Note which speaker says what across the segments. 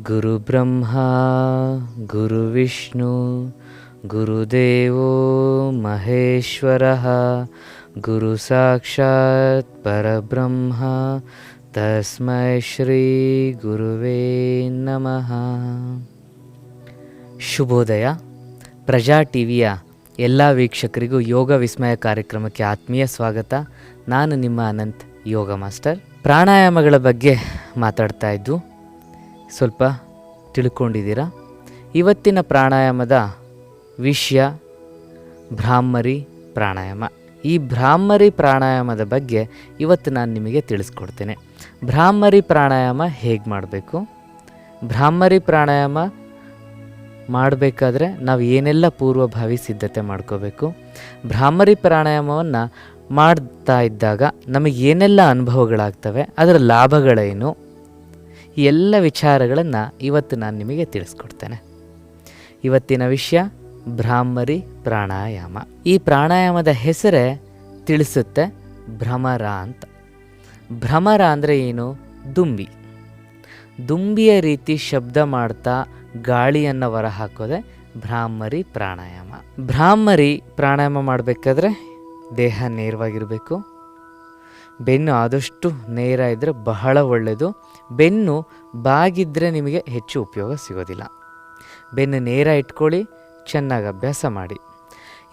Speaker 1: ಗುರು ಬ್ರಹ್ಮ ಗುರು ವಿಷ್ಣು ಗುರುದೇವೋ ಮಹೇಶ್ವರಃ ಗುರು ಸಾಕ್ಷಾತ್ ಪರಬ್ರಹ್ಮ ತಸ್ಮೈ ಶ್ರೀ ಗುರುವೇ ನಮಃ. ಶುಭೋದಯ. ಪ್ರಜಾ ಟಿವಿಯ ಎಲ್ಲ ವೀಕ್ಷಕರಿಗೂ ಯೋಗ ವಿಸ್ಮಯ ಕಾರ್ಯಕ್ರಮಕ್ಕೆ ಆತ್ಮೀಯ ಸ್ವಾಗತ. ನಾನು ನಿಮ್ಮ ಅನಂತ್, ಯೋಗ ಮಾಸ್ಟರ್. ಪ್ರಾಣಾಯಾಮಗಳ ಬಗ್ಗೆ ಮಾತಾಡ್ತಾ ಇದ್ದು ಸ್ವಲ್ಪ ತಿಳ್ಕೊಂಡಿದ್ದೀರಾ. ಇವತ್ತಿನ ಪ್ರಾಣಾಯಾಮದ ವಿಷಯ ಭ್ರಾಮರಿ ಪ್ರಾಣಾಯಾಮ. ಈ ಭ್ರಾಮರಿ ಪ್ರಾಣಾಯಾಮದ ಬಗ್ಗೆ ಇವತ್ತು ನಾನು ನಿಮಗೆ ತಿಳಿಸ್ಕೊಡ್ತೇನೆ. ಭ್ರಾಮರಿ ಪ್ರಾಣಾಯಾಮ ಹೇಗೆ ಮಾಡಬೇಕು, ಭ್ರಾಮರಿ ಪ್ರಾಣಾಯಾಮ ಮಾಡಬೇಕಾದ್ರೆ ನಾವು ಏನೆಲ್ಲ ಪೂರ್ವಭಾವಿ ಸಿದ್ಧತೆ ಮಾಡ್ಕೋಬೇಕು, ಭ್ರಾಮರಿ ಪ್ರಾಣಾಯಾಮವನ್ನು ಮಾಡ್ತಾ ಇದ್ದಾಗ ನಮಗೆ ಏನೆಲ್ಲ ಅನುಭವಗಳಾಗ್ತವೆ, ಅದರ ಲಾಭಗಳೇನು, ಈ ಎಲ್ಲ ವಿಚಾರಗಳನ್ನು ಇವತ್ತು ನಾನು ನಿಮಗೆ ತಿಳಿಸ್ಕೊಡ್ತೇನೆ. ಇವತ್ತಿನ ವಿಷಯ ಭ್ರಾಮರಿ ಪ್ರಾಣಾಯಾಮ. ಈ ಪ್ರಾಣಾಯಾಮದ ಹೆಸರೇ ತಿಳಿಸುತ್ತೆ, ಭ್ರಮರ ಅಂತ. ಭ್ರಮರ ಅಂದರೆ ಏನು? ದುಂಬಿ. ದುಂಬಿಯ ರೀತಿ ಶಬ್ದ ಮಾಡ್ತಾ ಗಾಳಿಯನ್ನು ಹೊರಹಾಕೋದೆ ಭ್ರಾಮರಿ ಪ್ರಾಣಾಯಾಮ. ಭ್ರಾಮರಿ ಪ್ರಾಣಾಯಾಮ ಮಾಡಬೇಕಾದ್ರೆ ದೇಹ ನೇರವಾಗಿರಬೇಕು. ಬೆನ್ನು ಆದಷ್ಟು ನೇರ ಇದ್ದರೆ ಬಹಳ ಒಳ್ಳೆಯದು. ಬೆನ್ನು ಬಾಗಿದ್ದರೆ ನಿಮಗೆ ಹೆಚ್ಚು ಉಪಯೋಗ ಸಿಗೋದಿಲ್ಲ. ಬೆನ್ನು ನೇರ ಇಟ್ಕೊಳ್ಳಿ, ಚೆನ್ನಾಗಿ ಅಭ್ಯಾಸ ಮಾಡಿ.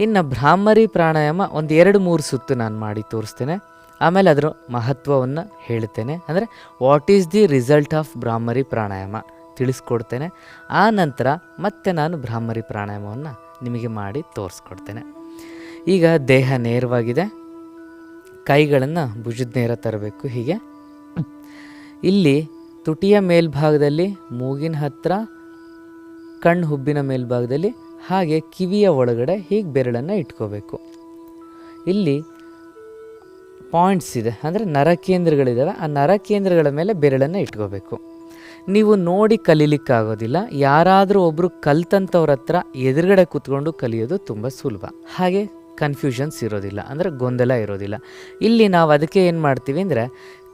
Speaker 1: ಇನ್ನು ಭ್ರಾಮರಿ ಪ್ರಾಣಾಯಾಮ ಒಂದು 2-3 ಸುತ್ತು ನಾನು ಮಾಡಿ ತೋರಿಸ್ತೇನೆ. ಆಮೇಲೆ ಅದರ ಮಹತ್ವವನ್ನು ಹೇಳ್ತೇನೆ. ಅಂದರೆ what is the result of bhramari pranayama ತಿಳಿಸ್ಕೊಡ್ತೇನೆ. ಆ ನಂತರ ಮತ್ತೆ ನಾನು ಭ್ರಾಮರಿ ಪ್ರಾಣಾಯಾಮವನ್ನು ನಿಮಗೆ ಮಾಡಿ ತೋರಿಸ್ಕೊಡ್ತೇನೆ. ಈಗ ದೇಹ ನೇರವಾಗಿದೆ. ಕೈಗಳನ್ನು ಭುಜದ ನೇರ ತರಬೇಕು. ಹೀಗೆ ಇಲ್ಲಿ ತುಟಿಯ ಮೇಲ್ಭಾಗದಲ್ಲಿ, ಮೂಗಿನ ಹತ್ತಿರ, ಕಣ್ಣು ಹುಬ್ಬಿನ ಮೇಲ್ಭಾಗದಲ್ಲಿ, ಹಾಗೆ ಕಿವಿಯ ಒಳಗಡೆ ಹೀಗೆ ಬೆರಳನ್ನು ಇಟ್ಕೋಬೇಕು. ಇಲ್ಲಿ ಪಾಯಿಂಟ್ಸ್ ಇದೆ, ಅಂದರೆ ನರಕೇಂದ್ರಗಳಿದ್ದಾವೆ. ಆ ನರಕೇಂದ್ರಗಳ ಮೇಲೆ ಬೆರಳನ್ನು ಇಟ್ಕೋಬೇಕು. ನೀವು ನೋಡಿ ಕಲೀಲಿಕ್ಕಾಗೋದಿಲ್ಲ. ಯಾರಾದರೂ ಒಬ್ಬರು ಕಲ್ತಂಥವ್ರ ಹತ್ರ ಎದುರುಗಡೆ ಕೂತ್ಕೊಂಡು ಕಲಿಯೋದು ತುಂಬ ಸುಲಭ. ಹಾಗೆ ಕನ್ಫ್ಯೂಷನ್ಸ್ ಇರೋದಿಲ್ಲ, ಅಂದರೆ ಗೊಂದಲ ಇರೋದಿಲ್ಲ. ಇಲ್ಲಿ ನಾವು ಅದಕ್ಕೆ ಏನು ಮಾಡ್ತೀವಿ ಅಂದರೆ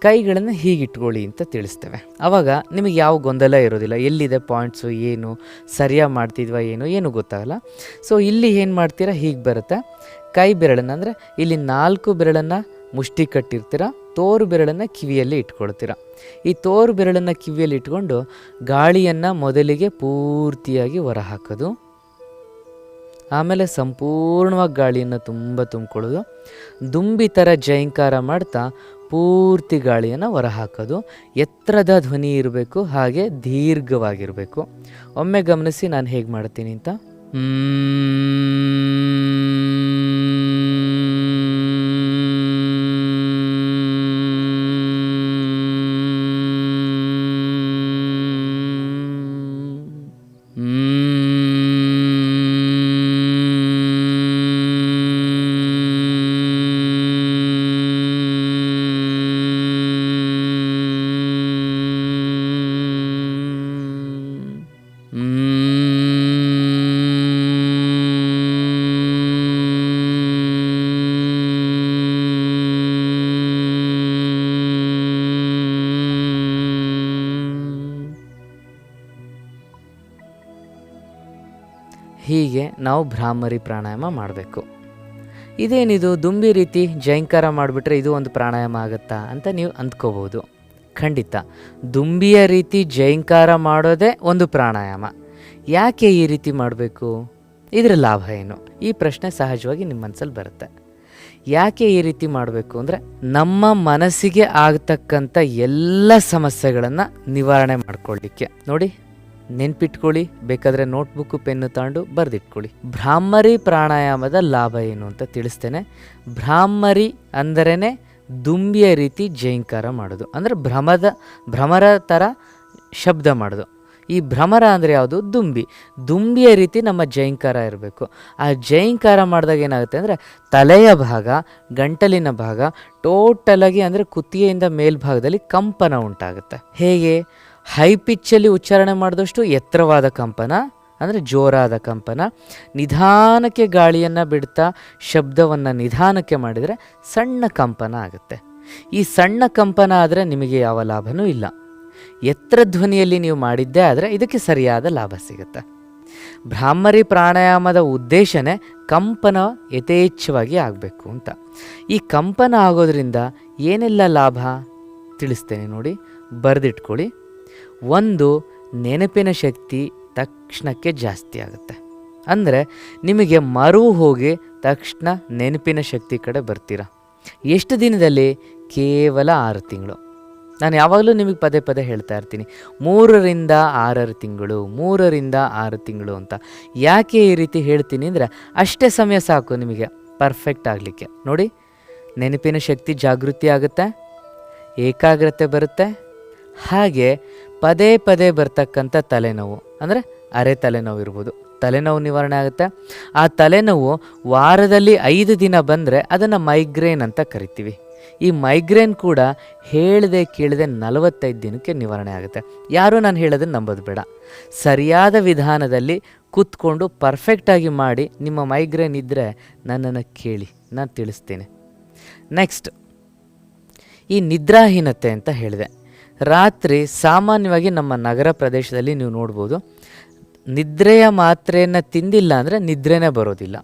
Speaker 1: ಕೈಗಳನ್ನು ಹೀಗಿಟ್ಕೊಳ್ಳಿ ಅಂತ ತಿಳಿಸ್ತೇವೆ. ಆವಾಗ ನಿಮಗೆ ಯಾವ ಗೊಂದಲ ಇರೋದಿಲ್ಲ. ಎಲ್ಲಿದೆ ಪಾಯಿಂಟ್ಸು, ಏನು ಸರಿಯಾಗಿ ಮಾಡ್ತಿದ್ವಾ ಏನು ಗೊತ್ತಾಗಲ್ಲ. ಸೊ ಇಲ್ಲಿ ಏನು ಮಾಡ್ತೀರಾ, ಹೀಗೆ ಬರುತ್ತೆ. ಕೈ ಬೆರಳನ್ನು, ಅಂದರೆ ಇಲ್ಲಿ 4 ಬೆರಳನ್ನು ಮುಷ್ಟಿ ಕಟ್ಟಿರ್ತೀರ. ತೋರು ಬೆರಳನ್ನು ಕಿವಿಯಲ್ಲಿ ಇಟ್ಕೊಳ್ತೀರ. ಈ ತೋರು ಬೆರಳನ್ನು ಕಿವಿಯಲ್ಲಿ ಇಟ್ಕೊಂಡು ಗಾಳಿಯನ್ನು ಮೊದಲಿಗೆ ಪೂರ್ತಿಯಾಗಿ ಹೊರಹಾಕೋದು. ಆಮೇಲೆ ಸಂಪೂರ್ಣವಾಗಿ ಗಾಳಿಯನ್ನು ತುಂಬಿಕೊಳ್ಳೋದು. ದುಂಬಿ ಥರ ಜೈಂಕಾರ ಮಾಡ್ತಾ ಪೂರ್ತಿ ಗಾಳಿಯನ್ನು ಹೊರಹಾಕೋದು. ಎತ್ತರದ ಧ್ವನಿ ಇರಬೇಕು, ಹಾಗೆ ದೀರ್ಘವಾಗಿರಬೇಕು. ಒಮ್ಮೆ ಗಮನಿಸಿ ನಾನು ಹೇಗೆ ಮಾಡ್ತೀನಿ ಅಂತ. ಹೀಗೆ ನಾವು ಭ್ರಾಮರಿ ಪ್ರಾಣಾಯಾಮ ಮಾಡಬೇಕು. ಇದೇನಿದು ದುಂಬಿ ರೀತಿ ಜೈಂಕಾರ ಮಾಡಿಬಿಟ್ರೆ ಇದು ಒಂದು ಪ್ರಾಣಾಯಾಮ ಆಗುತ್ತಾ ಅಂತ ನೀವು ಅಂದ್ಕೋಬೋದು. ಖಂಡಿತ ದುಂಬಿಯ ರೀತಿ ಜೈಂಕಾರ ಮಾಡೋದೇ ಒಂದು ಪ್ರಾಣಾಯಾಮ. ಯಾಕೆ ಈ ರೀತಿ ಮಾಡಬೇಕು? ಇದರ ಲಾಭ ಏನು? ಈ ಪ್ರಶ್ನೆ ಸಹಜವಾಗಿ ನಿಮ್ಮ ಮನಸ್ಸಲ್ಲಿ ಬರುತ್ತೆ. ಯಾಕೆ ಈ ರೀತಿ ಮಾಡಬೇಕು ಅಂದರೆ, ನಮ್ಮ ಮನಸ್ಸಿಗೆ ಆಗ್ತಕ್ಕಂಥ ಎಲ್ಲ ಸಮಸ್ಯೆಗಳನ್ನು ನಿವಾರಣೆ ಮಾಡ್ಕೊಳ್ಳಿಕ್ಕೆ. ನೋಡಿ, ನೆನ್ಪಿಟ್ಕೊಳ್ಳಿ, ಬೇಕಾದರೆ ನೋಟ್ಬುಕ್ಕು ಪೆನ್ನು ತಗೊಂಡು ಬರೆದಿಟ್ಕೊಳ್ಳಿ. ಭ್ರಾಮರಿ ಪ್ರಾಣಾಯಾಮದ ಲಾಭ ಏನು ಅಂತ ತಿಳಿಸ್ತೇನೆ. ಭ್ರಾಮರಿ ಅಂದರೇ ದುಂಬಿಯ ರೀತಿ ಜೈಂಕಾರ ಮಾಡೋದು, ಅಂದರೆ ಭ್ರಮರ ಥರ ಶಬ್ದ ಮಾಡೋದು. ಈ ಭ್ರಮರ ಅಂದರೆ ಯಾವುದು? ದುಂಬಿಯ ರೀತಿ ನಮ್ಮ ಜೈಂಕಾರ ಇರಬೇಕು. ಆ ಜೈಂಕಾರ ಮಾಡಿದಾಗ ಏನಾಗುತ್ತೆ ಅಂದರೆ, ತಲೆಯ ಭಾಗ, ಗಂಟಲಿನ ಭಾಗ ಟೋಟಲಾಗಿ ಅಂದರೆ ಕುತ್ತಿಗೆಯಿಂದ ಮೇಲ್ಭಾಗದಲ್ಲಿ ಕಂಪನ ಉಂಟಾಗುತ್ತೆ. ಹೇಗೆ? ಹೈ ಪಿಚ್ಚಲ್ಲಿ ಉಚ್ಚಾರಣೆ ಮಾಡಿದಷ್ಟು ಎತ್ತರವಾದ ಕಂಪನ, ಅಂದರೆ ಜೋರಾದ ಕಂಪನ. ನಿಧಾನಕ್ಕೆ ಗಾಳಿಯನ್ನು ಬಿಡ್ತಾ ಶಬ್ದವನ್ನು ನಿಧಾನಕ್ಕೆ ಮಾಡಿದರೆ ಸಣ್ಣ ಕಂಪನ ಆಗುತ್ತೆ. ಈ ಸಣ್ಣ ಕಂಪನ ಆದರೆ ನಿಮಗೆ ಯಾವ ಲಾಭವೂ ಇಲ್ಲ. ಎತ್ತರ ಧ್ವನಿಯಲ್ಲಿ ನೀವು ಮಾಡಿದ್ದೇ ಆದರೆ ಇದಕ್ಕೆ ಸರಿಯಾದ ಲಾಭ ಸಿಗುತ್ತೆ. ಭ್ರಾಮರಿ ಪ್ರಾಣಾಯಾಮದ ಉದ್ದೇಶನೇ ಕಂಪನ ಯಥೇಚ್ಛವಾಗಿ ಆಗಬೇಕು ಅಂತ. ಈ ಕಂಪನ ಆಗೋದ್ರಿಂದ ಏನೆಲ್ಲ ಲಾಭ ತಿಳಿಸ್ತೇನೆ ನೋಡಿ, ಬರೆದಿಟ್ಕೊಳ್ಳಿ. ಒಂದು, ನೆನಪಿನ ಶಕ್ತಿ ತಕ್ಷಣಕ್ಕೆ ಜಾಸ್ತಿ ಆಗುತ್ತೆ. ಅಂದರೆ ನಿಮಗೆ ಮರು ಹೋಗಿ ತಕ್ಷಣ ನೆನಪಿನ ಶಕ್ತಿ ಕಡೆ ಬರ್ತೀರ. ಎಷ್ಟು ದಿನದಲ್ಲಿ? ಕೇವಲ 6 ತಿಂಗಳು. ನಾನು ಯಾವಾಗಲೂ ನಿಮಗೆ ಪದೇ ಪದೇ ಹೇಳ್ತಾ ಇರ್ತೀನಿ, 3 ರಿಂದ 6 ತಿಂಗಳು, 3 ರಿಂದ 6 ತಿಂಗಳು ಅಂತ. ಯಾಕೆ ಈ ರೀತಿ ಹೇಳ್ತೀನಿ ಅಂದರೆ, ಅಷ್ಟೇ ಸಮಯ ಸಾಕು ನಿಮಗೆ ಪರ್ಫೆಕ್ಟ್ ಆಗಲಿಕ್ಕೆ. ನೋಡಿ, ನೆನಪಿನ ಶಕ್ತಿ ಜಾಗೃತಿ ಆಗುತ್ತೆ, ಏಕಾಗ್ರತೆ ಬರುತ್ತೆ, ಹಾಗೆ ಪದೇ ಪದೇ ಬರ್ತಕ್ಕಂಥ ತಲೆನೋವು, ಅಂದರೆ ಅರೆ ತಲೆನೋವು ಇರ್ಬೋದು, ತಲೆನೋವು ನಿವಾರಣೆ ಆಗುತ್ತೆ. ಆ ತಲೆನೋವು ವಾರದಲ್ಲಿ 5 ದಿನ ಬಂದರೆ ಅದನ್ನು ಮೈಗ್ರೇನ್ ಅಂತ ಕರಿತೀವಿ. ಈ ಮೈಗ್ರೇನ್ ಕೂಡ ಹೇಳದೆ ಕೇಳದೆ 45 ದಿನಕ್ಕೆ ನಿವಾರಣೆ ಆಗುತ್ತೆ. ಯಾರೂ ನಾನು ಹೇಳೋದನ್ನು ನಂಬೋದು ಬೇಡ. ಸರಿಯಾದ ವಿಧಾನದಲ್ಲಿ ಕೂತ್ಕೊಂಡು ಪರ್ಫೆಕ್ಟಾಗಿ ಮಾಡಿ. ನಿಮ್ಮ ಮೈಗ್ರೇನ್ ಇದ್ದರೆ ನನ್ನನ್ನು ಕೇಳಿ, ನಾನು ತಿಳಿಸ್ತೇನೆ. ನೆಕ್ಸ್ಟ್, ಈ ನಿದ್ರಾಹೀನತೆ ಅಂತ ಹೇಳಿದೆ. ರಾತ್ರಿ ಸಾಮಾನ್ಯವಾಗಿ ನಮ್ಮ ನಗರ ಪ್ರದೇಶದಲ್ಲಿ ನೀವು ನೋಡ್ಬೋದು, ನಿದ್ರೆಯ ಮಾತ್ರೆಯನ್ನು ತಿಂದಿಲ್ಲ ಅಂದರೆ ನಿದ್ರೆನೇ ಬರೋದಿಲ್ಲ.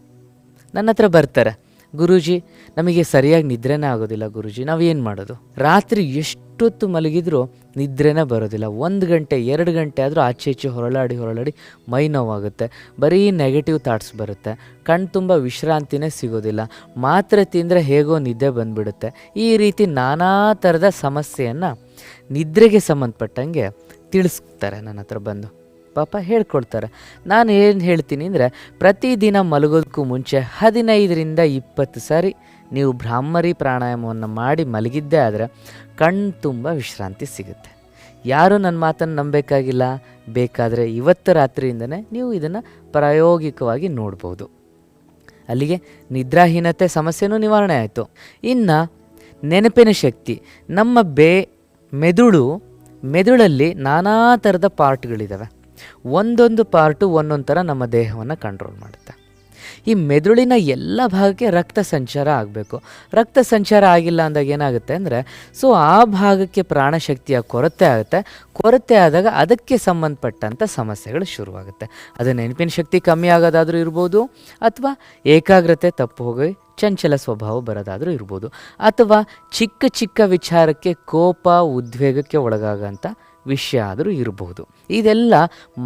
Speaker 1: ನನ್ನ ಹತ್ರ ಬರ್ತಾರೆ, ಗುರೂಜಿ ನಮಗೆ ಸರಿಯಾಗಿ ನಿದ್ರೆನೇ ಆಗೋದಿಲ್ಲ ಗುರೂಜಿ, ನಾವೇನು ಮಾಡೋದು? ರಾತ್ರಿ ಎಷ್ಟೊತ್ತು ಮಲಗಿದ್ರೂ ನಿದ್ರೆನೇ ಬರೋದಿಲ್ಲ. 1 ಗಂಟೆ 2 ಗಂಟೆ ಆದರೂ ಆಚೆ ಈಚೆ ಹೊರಳಾಡಿ ಮೈ ನೋವಾಗುತ್ತೆ, ಬರೀ ನೆಗೆಟಿವ್ ಥಾಟ್ಸ್ ಬರುತ್ತೆ, ಕಣ್ಣು ತುಂಬ ವಿಶ್ರಾಂತಿನೇ ಸಿಗೋದಿಲ್ಲ, ಮಾತ್ರೆ ತಿಂದರೆ ಹೇಗೋ ನಿದ್ದೆ ಬಂದುಬಿಡುತ್ತೆ. ಈ ರೀತಿ ನಾನಾ ಥರದ ಸಮಸ್ಯೆಯನ್ನು ನಿದ್ರೆಗೆ ಸಂಬಂಧಪಟ್ಟಂಗೆ ತಿಳಿಸ್ತಾರೆ ನನ್ನ ಹತ್ರ ಬಂದು. ಪಾಪ ಹೇಳ್ಕೊಳ್ತಾರೆ. ನಾನು ಏನು ಹೇಳ್ತೀನಿ ಅಂದರೆ, ಪ್ರತಿದಿನ ಮಲಗೋದಕ್ಕೂ ಮುಂಚೆ 15 ರಿಂದ 20 ಸಾರಿ ನೀವು ಭ್ರಾಮರಿ ಪ್ರಾಣಾಯಾಮವನ್ನು ಮಾಡಿ ಮಲಗಿದ್ದೇ ಆದರೆ ಕಣ್ಣು ತುಂಬ ವಿಶ್ರಾಂತಿ ಸಿಗುತ್ತೆ. ಯಾರೂ ನನ್ನ ಮಾತನ್ನು ನಂಬಬೇಕಾಗಿಲ್ಲ. ಬೇಕಾದರೆ ಇವತ್ತು ರಾತ್ರಿಯಿಂದನೇ ನೀವು ಇದನ್ನು ಪ್ರಾಯೋಗಿಕವಾಗಿ ನೋಡ್ಬೋದು. ಅಲ್ಲಿಗೆ ನಿದ್ರಾಹೀನತೆ ಸಮಸ್ಯೆನೂ ನಿವಾರಣೆ ಆಯಿತು. ಇನ್ನು ನೆನಪಿನ ಶಕ್ತಿ. ನಮ್ಮ ಮೆದುಳಲ್ಲಿ ನಾನಾ ಥರದ ಪಾರ್ಟ್ಗಳಿದ್ದಾವೆ. ಒಂದೊಂದು ಪಾರ್ಟು ಒಂದೊಂದು ಥರ ನಮ್ಮ ದೇಹವನ್ನು ಕಂಟ್ರೋಲ್ ಮಾಡುತ್ತೆ. ಈ ಮೆದುಳಿನ ಎಲ್ಲ ಭಾಗಕ್ಕೆ ರಕ್ತ ಸಂಚಾರ ಆಗಬೇಕು. ರಕ್ತ ಸಂಚಾರ ಆಗಿಲ್ಲ ಅಂದಾಗ ಏನಾಗುತ್ತೆ ಅಂದರೆ, ಆ ಭಾಗಕ್ಕೆ ಪ್ರಾಣಶಕ್ತಿಯ ಕೊರತೆ ಆಗುತ್ತೆ. ಕೊರತೆ ಆದಾಗ ಅದಕ್ಕೆ ಸಂಬಂಧಪಟ್ಟಂಥ ಸಮಸ್ಯೆಗಳು ಶುರುವಾಗುತ್ತೆ. ಅದು ನೆನಪಿನ ಶಕ್ತಿ ಕಮ್ಮಿ ಆಗೋದಾದರೂ ಇರ್ಬೋದು, ಅಥವಾ ಏಕಾಗ್ರತೆ ತಪ್ಪು ಹೋಗಿ ಚಂಚಲ ಸ್ವಭಾವ ಬರೋದಾದರೂ ಇರ್ಬೋದು, ಅಥವಾ ಚಿಕ್ಕ ಚಿಕ್ಕ ವಿಚಾರಕ್ಕೆ ಕೋಪ ಉದ್ವೇಗಕ್ಕೆ ಒಳಗಾಗಂಥ ವಿಷಯ ಆದರೂ ಇರಬಹುದು. ಇದೆಲ್ಲ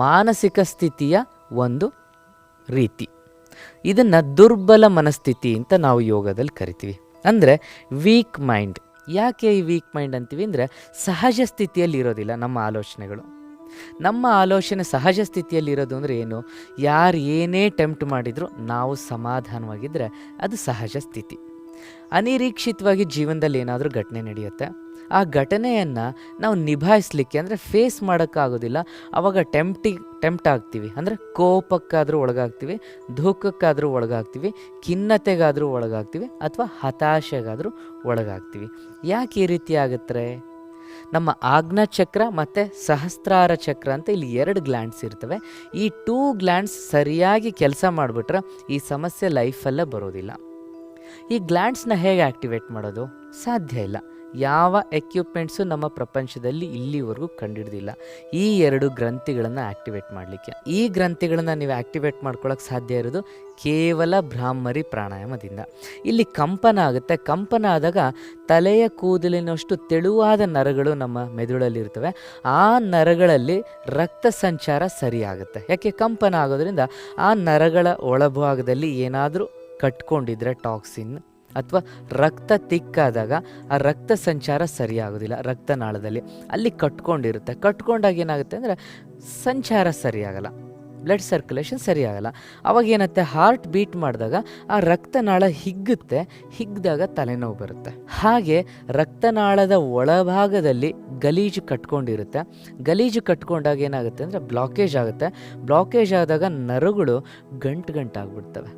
Speaker 1: ಮಾನಸಿಕ ಸ್ಥಿತಿಯ ಒಂದು ರೀತಿ. ಇದನ್ನು ದುರ್ಬಲ ಮನಸ್ಥಿತಿ ಅಂತ ನಾವು ಯೋಗದಲ್ಲಿ ಕರಿತೀವಿ. ಅಂದರೆ ವೀಕ್ ಮೈಂಡ್. ಯಾಕೆ ಈ ವೀಕ್ ಮೈಂಡ್ ಅಂತೀವಿ ಅಂದರೆ, ಸಹಜ ಸ್ಥಿತಿಯಲ್ಲಿ ಇರೋದಿಲ್ಲ ನಮ್ಮ ಆಲೋಚನೆಗಳು. ನಮ್ಮ ಆಲೋಚನೆ ಸಹಜ ಸ್ಥಿತಿಯಲ್ಲಿರೋದು ಅಂದರೆ ಏನು? ಯಾರು ಏನೇ ಟೆಂಪ್ಟ್ ಮಾಡಿದರೂ ನಾವು ಸಮಾಧಾನವಾಗಿದ್ದರೆ ಅದು ಸಹಜ ಸ್ಥಿತಿ. ಅನಿರೀಕ್ಷಿತವಾಗಿ ಜೀವನದಲ್ಲಿ ಏನಾದರೂ ಘಟನೆ ನಡೆಯುತ್ತೆ. ಆ ಘಟನೆಯನ್ನು ನಾವು ನಿಭಾಯಿಸಲಿಕ್ಕೆ ಅಂದರೆ ಫೇಸ್ ಮಾಡೋಕ್ಕಾಗೋದಿಲ್ಲ. ಆವಾಗ ಟೆಂಪ್ಟ್ ಆಗ್ತೀವಿ. ಅಂದರೆ ಕೋಪಕ್ಕಾದರೂ ಒಳಗಾಗ್ತೀವಿ, ದುಃಖಕ್ಕಾದರೂ ಒಳಗಾಗ್ತೀವಿ, ಖಿನ್ನತೆಗಾದರೂ ಒಳಗಾಗ್ತೀವಿ, ಅಥವಾ ಹತಾಶೆಗಾದರೂ ಒಳಗಾಗ್ತೀವಿ. ಯಾಕೆ ಈ ರೀತಿ ಆಗುತ್ತೆ? ನಮ್ಮ ಆಜ್ಞಾ ಚಕ್ರ ಮತ್ತು ಸಹಸ್ರಾರ ಚಕ್ರ ಅಂತ ಇಲ್ಲಿ 2 ಗ್ಲ್ಯಾಂಡ್ಸ್ ಇರ್ತವೆ. ಈ 2 ಗ್ಲ್ಯಾಂಡ್ಸ್ ಸರಿಯಾಗಿ ಕೆಲಸ ಮಾಡಿಬಿಟ್ರೆ ಈ ಸಮಸ್ಯೆ ಲೈಫಲ್ಲೇ ಬರೋದಿಲ್ಲ. ಈ ಗ್ಲ್ಯಾಂಡ್ಸ್ನ ಹೇಗೆ ಆ್ಯಕ್ಟಿವೇಟ್ ಮಾಡೋದು? ಸಾಧ್ಯ ಇಲ್ಲ. ಯಾವ ಎಕ್ವಿಪ್ಮೆಂಟ್ಸು ನಮ್ಮ ಪ್ರಪಂಚದಲ್ಲಿ ಇಲ್ಲಿವರೆಗೂ ಕಂಡುಹಿಡ್ದಿಲ್ಲ ಈ 2 ಗ್ರಂಥಿಗಳನ್ನು ಆ್ಯಕ್ಟಿವೇಟ್ ಮಾಡಲಿಕ್ಕೆ. ಈ ಗ್ರಂಥಿಗಳನ್ನು ನೀವು ಆ್ಯಕ್ಟಿವೇಟ್ ಮಾಡ್ಕೊಳ್ಳೋಕೆ ಸಾಧ್ಯ ಇರೋದು ಕೇವಲ ಭ್ರಾಮರಿ ಪ್ರಾಣಾಯಾಮದಿಂದ. ಇಲ್ಲಿ ಕಂಪನ ಆಗುತ್ತೆ. ಕಂಪನ ಆದಾಗ ತಲೆಯ ಕೂದಲಿನಷ್ಟು ತೆಳುವಾದ ನರಗಳು ನಮ್ಮ ಮೆದುಳಲ್ಲಿರ್ತವೆ. ಆ ನರಗಳಲ್ಲಿ ರಕ್ತ ಸಂಚಾರ ಸರಿಯಾಗುತ್ತೆ. ಯಾಕೆ? ಕಂಪನ ಆಗೋದ್ರಿಂದ ಆ ನರಗಳ ಒಳಭಾಗದಲ್ಲಿ ಏನಾದರೂ ಕಟ್ಕೊಂಡಿದ್ರೆ ಟಾಕ್ಸಿನ್ ಅಥವಾ ರಕ್ತ ತಿಕ್ಕಾದಾಗ ಆ ರಕ್ತ ಸಂಚಾರ ಸರಿಯಾಗೋದಿಲ್ಲ. ರಕ್ತನಾಳದಲ್ಲಿ ಅಲ್ಲಿ ಕಟ್ಕೊಂಡಿರುತ್ತೆ. ಕಟ್ಕೊಂಡಾಗ ಏನಾಗುತ್ತೆ ಅಂದರೆ ಸಂಚಾರ ಸರಿಯಾಗಲ್ಲ, ಬ್ಲಡ್ ಸರ್ಕ್ಯುಲೇಷನ್ ಸರಿಯಾಗಲ್ಲ. ಅವಾಗ ಏನತ್ತೆ, ಹಾರ್ಟ್ ಬೀಟ್ ಮಾಡಿದಾಗ ಆ ರಕ್ತನಾಳ ಹಿಗ್ಗುತ್ತೆ. ಹಿಗ್ದಾಗ ತಲೆನೋವು ಬರುತ್ತೆ. ಹಾಗೆ ರಕ್ತನಾಳದ ಒಳಭಾಗದಲ್ಲಿ ಗಲೀಜು ಕಟ್ಕೊಂಡಿರುತ್ತೆ. ಗಲೀಜು ಕಟ್ಕೊಂಡಾಗ ಏನಾಗುತ್ತೆ ಅಂದರೆ ಬ್ಲಾಕೇಜ್ ಆಗುತ್ತೆ. ಬ್ಲಾಕೇಜ್ ಆದಾಗ ನರಗಳು ಗಂಟಾಗ್ಬಿಡ್ತವೆ.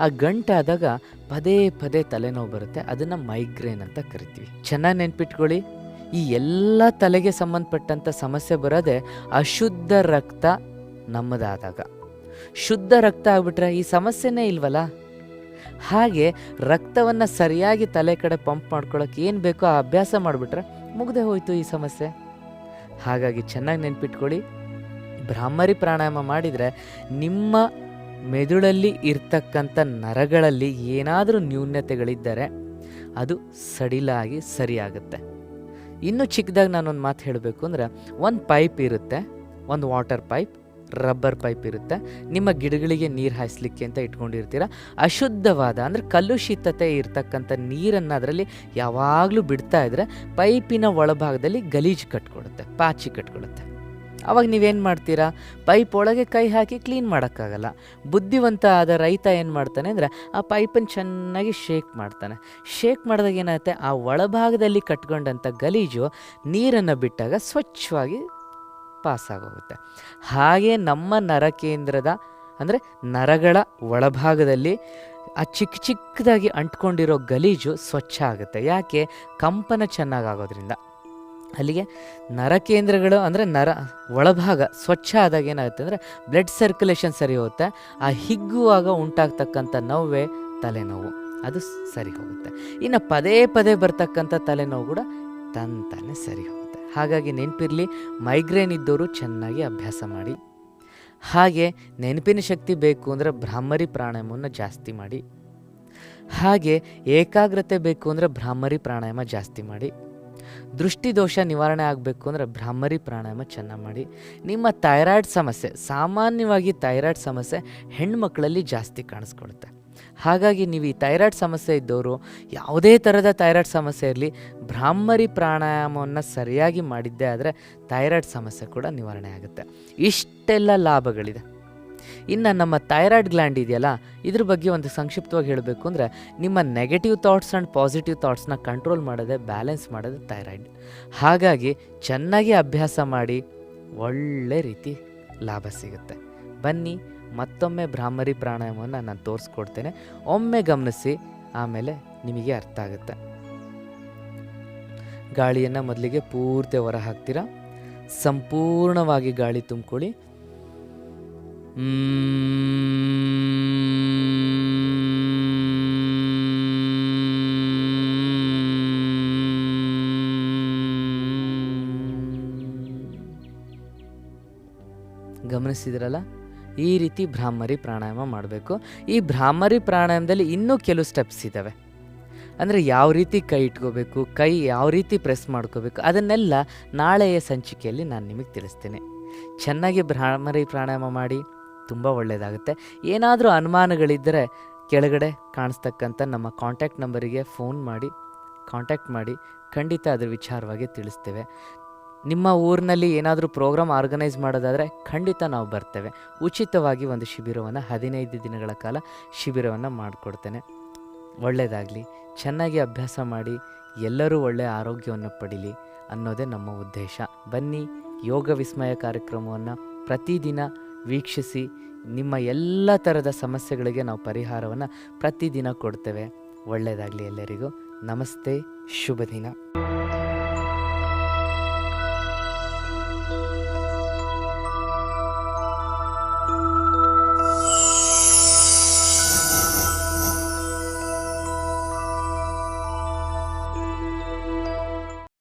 Speaker 1: ಆ ಗಂಟಾದಾಗ ಪದೇ ಪದೇ ತಲೆನೋವು ಬರುತ್ತೆ. ಅದನ್ನು ಮೈಗ್ರೇನ್ ಅಂತ ಕರಿತೀವಿ. ಚೆನ್ನಾಗಿ ನೆನ್ಪಿಟ್ಕೊಳ್ಳಿ, ಈ ಎಲ್ಲ ತಲೆಗೆ ಸಂಬಂಧಪಟ್ಟಂಥ ಸಮಸ್ಯೆ ಬರೋದೇ ಅಶುದ್ಧ ರಕ್ತ ನಮ್ಮದಾದಾಗ. ಶುದ್ಧ ರಕ್ತ ಆಗಿಬಿಟ್ರೆ ಈ ಸಮಸ್ಯೆನೇ ಇಲ್ವಲ್ಲ. ಹಾಗೆ ರಕ್ತವನ್ನು ಸರಿಯಾಗಿ ತಲೆ ಕಡೆ ಪಂಪ್ ಮಾಡ್ಕೊಳ್ಳೋಕೆ ಏನು ಬೇಕೋ ಆ ಅಭ್ಯಾಸ ಮಾಡಿಬಿಟ್ರೆ ಮುಗ್ದೇ ಹೋಯಿತು ಈ ಸಮಸ್ಯೆ. ಹಾಗಾಗಿ ಚೆನ್ನಾಗಿ ನೆನ್ಪಿಟ್ಕೊಳ್ಳಿ, ಭ್ರಾಮರಿ ಪ್ರಾಣಾಯಾಮ ಮಾಡಿದರೆ ನಿಮ್ಮ ಮೆದುಳಲ್ಲಿ ಇರ್ತಕ್ಕಂಥ ನರಗಳಲ್ಲಿ ಏನಾದರೂ ನ್ಯೂನತೆಗಳಿದ್ದರೆ ಅದು ಸಡಿಲಾಗಿ ಸರಿಯಾಗುತ್ತೆ. ಇನ್ನೂ ಚಿಕ್ಕದಾಗಿ ನಾನೊಂದು ಮಾತು ಹೇಳಬೇಕು ಅಂದರೆ, ಒಂದು ಪೈಪ್ ಇರುತ್ತೆ, ಒಂದು ವಾಟರ್ ಪೈಪ್, ರಬ್ಬರ್ ಪೈಪ್ ಇರುತ್ತೆ. ನಿಮ್ಮ ಗಿಡಗಳಿಗೆ ನೀರು ಹಾಯಿಸ್ಲಿಕ್ಕೆ ಅಂತ ಇಟ್ಕೊಂಡಿರ್ತೀರ. ಅಶುದ್ಧವಾದ ಅಂದರೆ ಕಲುಷಿತತೆ ಇರ್ತಕ್ಕಂಥ ನೀರನ್ನು ಅದರಲ್ಲಿ ಯಾವಾಗಲೂ ಬಿಡ್ತಾ ಇದ್ದರೆ ಪೈಪಿನ ಒಳಭಾಗದಲ್ಲಿ ಗಲೀಜು ಕಟ್ಕೊಡುತ್ತೆ, ಪಾಚಿ ಕಟ್ಕೊಡುತ್ತೆ. ಅವಾಗ ನೀವೇನು ಮಾಡ್ತೀರಾ? ಪೈಪ್ ಒಳಗೆ ಕೈ ಹಾಕಿ ಕ್ಲೀನ್ ಮಾಡೋಕ್ಕಾಗಲ್ಲ. ಬುದ್ಧಿವಂತ ಆದ ರೈತ ಏನು ಮಾಡ್ತಾನೆ ಅಂದರೆ ಆ ಪೈಪನ್ನು ಚೆನ್ನಾಗಿ ಶೇಕ್ ಮಾಡ್ತಾನೆ. ಶೇಕ್ ಮಾಡಿದಾಗ ಏನಾಗುತ್ತೆ, ಆ ಒಳಭಾಗದಲ್ಲಿ ಕಟ್ಕೊಂಡಂಥ ಗಲೀಜು ನೀರನ್ನು ಬಿಟ್ಟಾಗ ಸ್ವಚ್ಛವಾಗಿ ಪಾಸಾಗೋಗುತ್ತೆ. ಹಾಗೆ ನಮ್ಮ ನರಕೇಂದ್ರದ ಅಂದರೆ ನರಗಳ ಒಳಭಾಗದಲ್ಲಿ ಆ ಚಿಕ್ಕದಾಗಿ ಅಂಟ್ಕೊಂಡಿರೋ ಗಲೀಜು ಸ್ವಚ್ಛ ಆಗುತ್ತೆ. ಯಾಕೆ? ಕಂಪನ ಚೆನ್ನಾಗಾಗೋದ್ರಿಂದ. ಅಲ್ಲಿಗೆ ನರಕೇಂದ್ರಗಳು ಅಂದರೆ ನರ ಒಳಭಾಗ ಸ್ವಚ್ಛ ಆದಾಗ ಏನಾಗುತ್ತೆ ಅಂದರೆ ಬ್ಲಡ್ ಸರ್ಕ್ಯುಲೇಷನ್ ಸರಿ ಹೋಗುತ್ತೆ. ಆ ಹಿಗ್ಗುವಾಗ ಉಂಟಾಗ್ತಕ್ಕಂಥ ನೋವೇ ತಲೆನೋವು, ಅದು ಸರಿ ಹೋಗುತ್ತೆ. ಇನ್ನು ಪದೇ ಪದೇ ಬರ್ತಕ್ಕಂಥ ತಲೆನೋವು ಕೂಡ ತಂತಾನೆ ಸರಿ ಹೋಗುತ್ತೆ. ಹಾಗಾಗಿ ನೆನಪಿರಲಿ, ಮೈಗ್ರೇನ್ ಇದ್ದವರು ಚೆನ್ನಾಗಿ ಅಭ್ಯಾಸ ಮಾಡಿ. ಹಾಗೆ ನೆನಪಿನ ಶಕ್ತಿ ಬೇಕು ಅಂದರೆ ಭ್ರಾಮರಿ ಪ್ರಾಣಾಯಾಮವನ್ನು ಜಾಸ್ತಿ ಮಾಡಿ. ಹಾಗೆ ಏಕಾಗ್ರತೆ ಬೇಕು ಅಂದರೆ ಭ್ರಾಮರಿ ಪ್ರಾಣಾಯಾಮ ಜಾಸ್ತಿ ಮಾಡಿ. ದೃಷ್ಟಿದೋಷ ನಿವಾರಣೆ ಆಗಬೇಕು ಅಂದರೆ ಭ್ರಾಮರಿ ಪ್ರಾಣಾಯಾಮ ಚೆನ್ನಾಗಿ ಮಾಡಿ. ನಿಮ್ಮ ಥೈರಾಯ್ಡ್ ಸಮಸ್ಯೆ, ಸಾಮಾನ್ಯವಾಗಿ ಥೈರಾಯ್ಡ್ ಸಮಸ್ಯೆ ಹೆಣ್ಮಕ್ಳಲ್ಲಿ ಜಾಸ್ತಿ ಕಾಣಿಸ್ಕೊಳುತ್ತೆ. ಹಾಗಾಗಿ ನೀವು ಈ ಥೈರಾಯ್ಡ್ ಸಮಸ್ಯೆ ಇದ್ದವರು, ಯಾವುದೇ ಥರದ ಥೈರಾಯ್ಡ್ ಸಮಸ್ಯೆ ಇರಲಿ, ಭ್ರಾಮರಿ ಪ್ರಾಣಾಯಾಮವನ್ನು ಸರಿಯಾಗಿ ಮಾಡಿದ್ದೇ ಆದರೆ ಥೈರಾಯ್ಡ್ ಸಮಸ್ಯೆ ಕೂಡ ನಿವಾರಣೆ ಆಗುತ್ತೆ. ಇಷ್ಟೆಲ್ಲ ಲಾಭಗಳಿದೆ. ಇನ್ನು ನಮ್ಮ ಥೈರಾಯ್ಡ್ ಗ್ಲ್ಯಾಂಡ್ ಇದೆಯಲ್ಲ, ಇದ್ರ ಬಗ್ಗೆ ಒಂದು ಸಂಕ್ಷಿಪ್ತವಾಗಿ ಹೇಳಬೇಕು ಅಂದರೆ, ನಿಮ್ಮ ನೆಗೆಟಿವ್ ಥಾಟ್ಸ್ ಆ್ಯಂಡ್ ಪಾಸಿಟಿವ್ ಥಾಟ್ಸ್ನ ಕಂಟ್ರೋಲ್ ಮಾಡೋದೇ, ಬ್ಯಾಲೆನ್ಸ್ ಮಾಡೋದೇ ಥೈರಾಯ್ಡ್. ಹಾಗಾಗಿ ಚೆನ್ನಾಗಿ ಅಭ್ಯಾಸ ಮಾಡಿ, ಒಳ್ಳೆ ರೀತಿ ಲಾಭ ಸಿಗುತ್ತೆ. ಬನ್ನಿ, ಮತ್ತೊಮ್ಮೆ ಭ್ರಾಮರಿ ಪ್ರಾಣಾಯಾಮವನ್ನು ನಾನು ತೋರಿಸ್ಕೊಡ್ತೇನೆ. ಒಮ್ಮೆ ಗಮನಿಸಿ, ಆಮೇಲೆ ನಿಮಗೆ ಅರ್ಥ ಆಗುತ್ತೆ. ಗಾಳಿಯನ್ನು ಮೊದಲಿಗೆ ಪೂರ್ತಿ ಹೊರ ಹಾಕ್ತೀರಾ. ಸಂಪೂರ್ಣವಾಗಿ ಗಾಳಿ ತುಂಬಿಕೊಳ್ಳಿ. ಗಮನಿಸಿದ್ರಲ್ಲ, ಈ ರೀತಿ ಭ್ರಾಮರಿ ಪ್ರಾಣಾಯಾಮ ಮಾಡಬೇಕು. ಈ ಭ್ರಾಮರಿ ಪ್ರಾಣಾಯಾಮದಲ್ಲಿ ಇನ್ನೂ ಕೆಲವು ಸ್ಟೆಪ್ಸ್ ಇದ್ದಾವೆ. ಅಂದರೆ ಯಾವ ರೀತಿ ಕೈ ಇಟ್ಕೋಬೇಕು, ಕೈ ಯಾವ ರೀತಿ ಪ್ರೆಸ್ ಮಾಡ್ಕೋಬೇಕು, ಅದನ್ನೆಲ್ಲ ನಾಳೆಯ ಸಂಚಿಕೆಯಲ್ಲಿ ನಾನು ನಿಮಗೆ ತಿಳಿಸ್ತೇನೆ. ಚೆನ್ನಾಗಿ ಭ್ರಾಮರಿ ಪ್ರಾಣಾಯಾಮ ಮಾಡಿ, ತುಂಬ ಒಳ್ಳೆಯದಾಗುತ್ತೆ. ಏನಾದರೂ ಅನುಮಾನಗಳಿದ್ದರೆ ಕೆಳಗಡೆ ಕಾಣಿಸ್ತಕ್ಕಂಥ ನಮ್ಮ ಕಾಂಟ್ಯಾಕ್ಟ್ ನಂಬರಿಗೆ ಫೋನ್ ಮಾಡಿ ಕಾಂಟ್ಯಾಕ್ಟ್ ಮಾಡಿ, ಖಂಡಿತ ಅದರ ವಿಚಾರವಾಗಿ ತಿಳಿಸ್ತೇವೆ. ನಿಮ್ಮ ಊರಿನಲ್ಲಿ ಏನಾದರೂ ಪ್ರೋಗ್ರಾಮ್ ಆರ್ಗನೈಸ್ ಮಾಡೋದಾದರೆ ಖಂಡಿತ ನಾವು ಬರ್ತೇವೆ. ಉಚಿತವಾಗಿ ಒಂದು ಶಿಬಿರವನ್ನು 15 ದಿನಗಳ ಕಾಲ ಶಿಬಿರವನ್ನು ಮಾಡಿಕೊಡ್ತೇನೆ. ಒಳ್ಳೆಯದಾಗಲಿ, ಚೆನ್ನಾಗಿ ಅಭ್ಯಾಸ ಮಾಡಿ, ಎಲ್ಲರೂ ಒಳ್ಳೆಯ ಆರೋಗ್ಯವನ್ನು ಪಡೀಲಿ ಅನ್ನೋದೇ ನಮ್ಮ ಉದ್ದೇಶ. ಬನ್ನಿ, ಯೋಗ ವಿಸ್ಮಯ ಕಾರ್ಯಕ್ರಮವನ್ನು ಪ್ರತಿದಿನ ವೀಕ್ಷಿಸಿ. ನಿಮ್ಮ ಎಲ್ಲ ಥರದ ಸಮಸ್ಯೆಗಳಿಗೆ ನಾವು ಪರಿಹಾರವನ್ನು ಪ್ರತಿದಿನ ಕೊಡ್ತೇವೆ. ಒಳ್ಳೆಯದಾಗಲಿ ಎಲ್ಲರಿಗೂ. ನಮಸ್ತೆ, ಶುಭ ದಿನ.